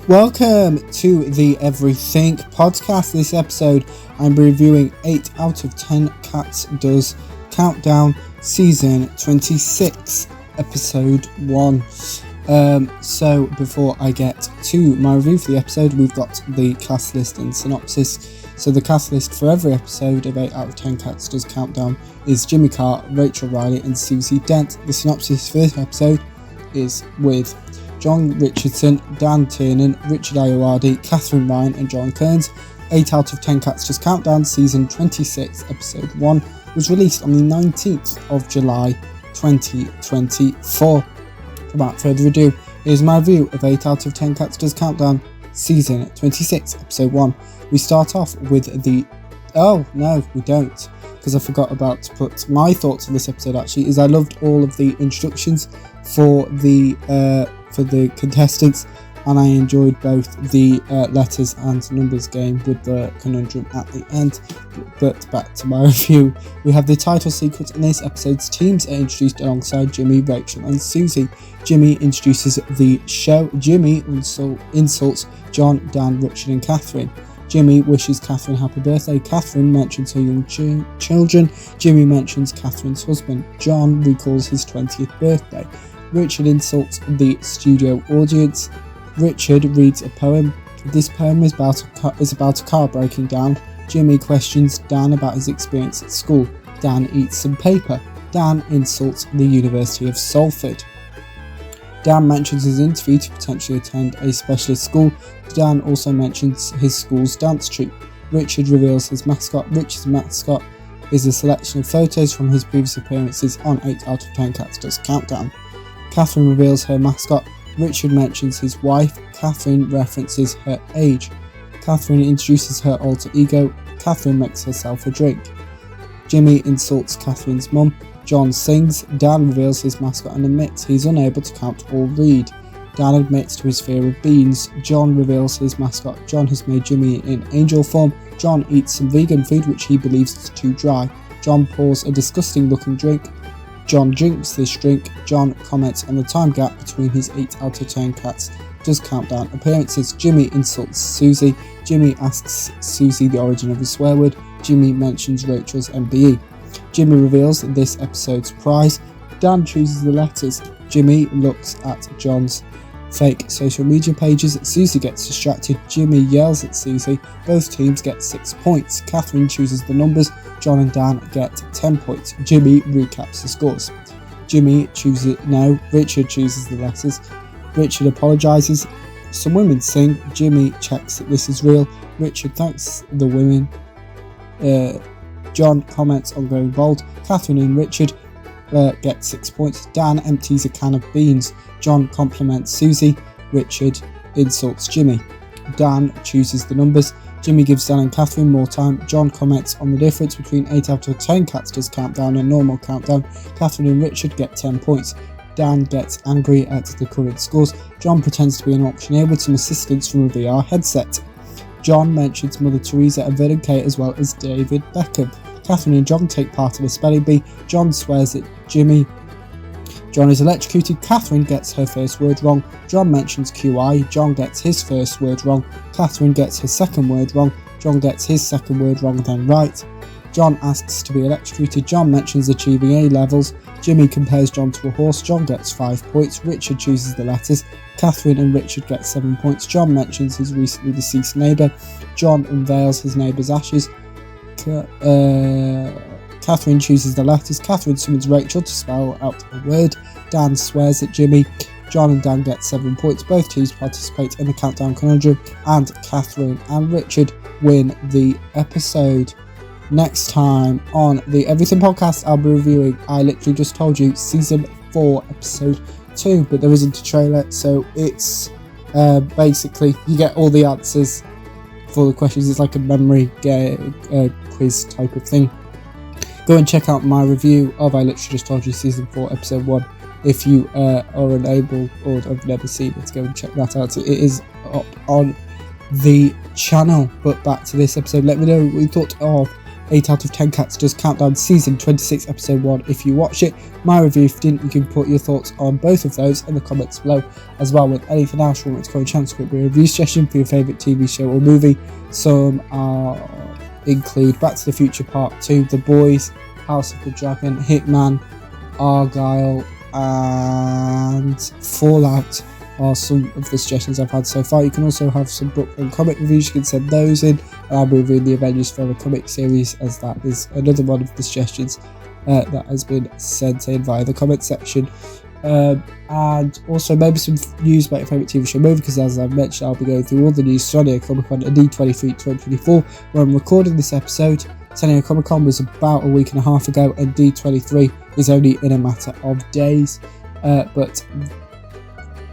Welcome to the Everything podcast. This episode I'm reviewing 8 out of 10 Cats Does Countdown Season 26 Episode 1. So before I get to my review for the episode, we've got the cast list and synopsis. So the cast list for every episode of 8 out of 10 Cats Does Countdown is Jimmy Carr, Rachel Riley and Susie Dent. The synopsis for this episode is with John Richardson, Dan Tiernan, Richard Ayoade, Catherine Ryan and John Kearns. 8 out of 10 Cats Does Countdown Season 26 Episode 1 was released on the 19th of July 2024. Without further ado, here's my review of 8 out of 10 Cats Does Countdown Season 26 Episode 1. We start off with the... Oh, no, we don't, because I forgot about to put my thoughts on this episode actually, is I loved all of the instructions for the contestants, and I enjoyed both the letters and numbers game with the conundrum at the end. But back to my review, we have the title sequence in this episode's teams are introduced alongside Jimmy, Rachel and Susie. Jimmy introduces the show. Jimmy insults John, Dan, Richard and Catherine. Jimmy wishes Catherine happy birthday. Catherine mentions her young children. Jimmy mentions Catherine's husband. John recalls his 20th birthday. Richard insults the studio audience. Richard reads a poem. This poem is about a car breaking down. Jimmy questions Dan about his experience at school. Dan eats some paper. Dan insults the University of Salford. Dan mentions his interview to potentially attend a specialist school. Dan also mentions his school's dance troupe. Richard reveals his mascot. Richard's mascot is a selection of photos from his previous appearances on 8 out of 10 Cats Does Countdown. Catherine reveals her mascot. Richard mentions his wife. Catherine references her age. Catherine introduces her alter ego. Catherine makes herself a drink. Jimmy insults Catherine's mum. John sings. Dan reveals his mascot and admits he's unable to count or read. Dan admits to his fear of beans. John reveals his mascot. John has made Jimmy in angel form. John eats some vegan food which he believes is too dry. John pours a disgusting looking drink. John drinks this drink. John comments on the time gap between his 8 out of 10 Cats Does Countdown appearances. Jimmy insults Susie. Jimmy asks Susie the origin of the swear word. Jimmy mentions Rachel's MBE. Jimmy reveals this episode's prize. Dan chooses the letters. Jimmy looks at John's fake social media pages. Susie gets distracted. Jimmy yells at Susie. Both teams get 6 points. Catherine chooses the numbers. John and Dan get 10 points. Jimmy recaps the scores. Richard chooses the letters. Richard apologises. Some women sing. Jimmy checks that this is real. Richard thanks the women. John comments on going bold. Catherine and Richard get 6 points. Dan empties a can of beans. John compliments Susie. Richard insults Jimmy. Dan chooses the numbers. Jimmy gives Dan and Catherine more time. John comments on the difference between 8 out of 10 Cats Does Countdown and normal countdown. Catherine and Richard get 10 points. Dan gets angry at the current scores. John pretends to be an auctioneer with some assistance from a VR headset. John mentions Mother Teresa and Vernon Kay as well as David Beckham. Catherine and John take part in a spelling bee. John swears at Jimmy. John is electrocuted. Catherine gets her first word wrong. John mentions QI. John gets his first word wrong. Catherine gets her second word wrong. John gets his second word wrong then right. John asks to be electrocuted. John mentions achieving A levels. Jimmy compares John to a horse. John gets 5 points. Richard chooses the letters. Catherine and Richard get 7 points. John mentions his recently deceased neighbour. John unveils his neighbour's ashes. Catherine chooses the letters. Catherine summons Rachel to spell out a word. Dan swears at Jimmy. John and Dan get 7 points. Both teams participate in the countdown conundrum, and Catherine and Richard win the episode. Next time on the Everything Podcast, I'll be reviewing, I literally just told you, Season 4, Episode 2, but there isn't a trailer, so it's basically, you get all the answers for the questions. It's like a memory quiz type of thing. Go and check out my review of I literally just told you Season 4, Episode 1. If you are unable or have never seen it, go and check that out. It is up on the channel. But back to this episode. Let me know what you thought of 8 out of 10 Cats Does Countdown Season 26 Episode 1 if you watch it. My review, if you didn't, you can put your thoughts on both of those in the comments below. As well, with anything else you want me to go and chance, script review session for your favourite TV show or movie. Some include Back to the Future Part 2, The Boys, House of the Dragon, Hitman, Argyle, and Fallout are some of the suggestions I've had so far. You can also have some book and comic reviews. You can send those in, and I'll be reviewing the Avengers Forever comic series, as that is another one of the suggestions that has been sent in via the comment section. And also maybe some news about your favourite TV show movie, because as I've mentioned, I'll be going through all the news. San Diego Comic Con and D23 2024, where I'm recording this episode. San Diego Comic Con was about a week and a half ago, and D23 is only in a matter of days. But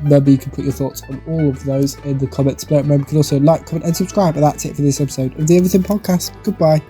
remember, you can put your thoughts on all of those in the comments below. Remember, you can also like, comment and subscribe. And that's it for this episode of the Everything Podcast. Goodbye.